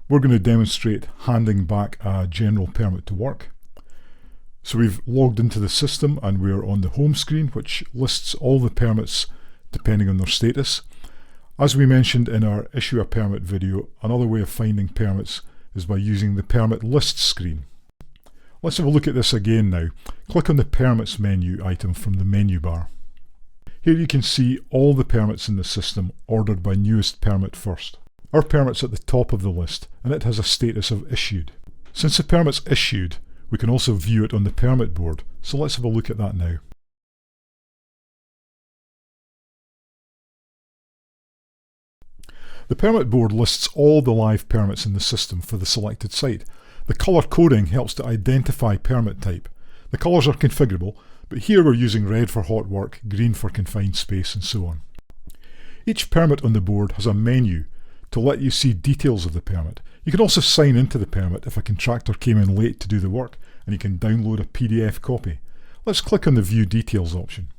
We're going to demonstrate handing back a general permit to work. So we've logged into the system and we're on the home screen, which lists all the permits depending on their status. As we mentioned in our Issue a Permit video, another way of finding permits is by using the Permit Lists screen. Let's have a look at this again now. Click on the Permits menu item from the menu bar. Here you can see all the permits in the system ordered by newest permit first. Our permit's at the top of the list and it has a status of issued. Since the permit's issued, we can also view it on the permit board, so let's have a look at that now. The permit board lists all the live permits in the system for the selected site. The colour coding helps to identify permit type. The colours are configurable, but here we're using red for hot work, green for confined space, and so on. Each permit on the board has a menu to let you see details of the permit. You can also sign into the permit if a contractor came in late to do the work, and you can download a PDF copy. Let's click on the View Details option.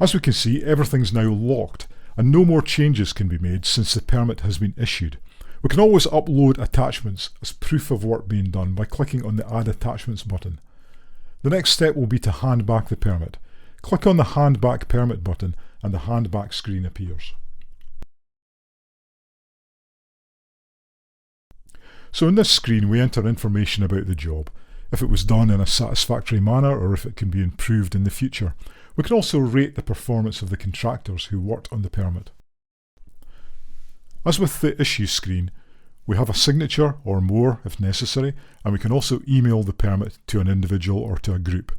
As we can see, everything's now locked, and no more changes can be made since the permit has been issued. We can always upload attachments as proof of work being done by clicking on the Add Attachments button. The next step will be to hand back the permit. Click on the Hand Back Permit button and the Hand Back screen appears. So in this screen we enter information about the job, if it was done in a satisfactory manner or if it can be improved in the future. We can also rate the performance of the contractors who worked on the permit. As with the Issue screen, we have a signature or more if necessary, and we can also email the permit to an individual or to a group.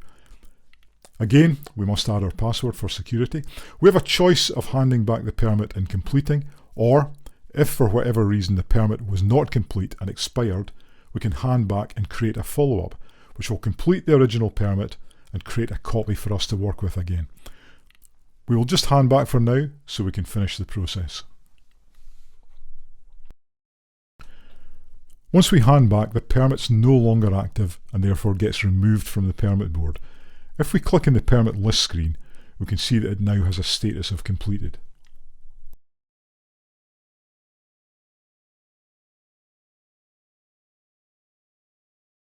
Again, we must add our password for security. We have a choice of handing back the permit and completing, or if for whatever reason the permit was not complete and expired, we can hand back and create a follow-up, which will complete the original permit and create a copy for us to work with again. We will just hand back for now so we can finish the process. Once we hand back, the permit's no longer active and therefore gets removed from the permit board. If we click on the Permit List screen, we can see that it now has a status of completed.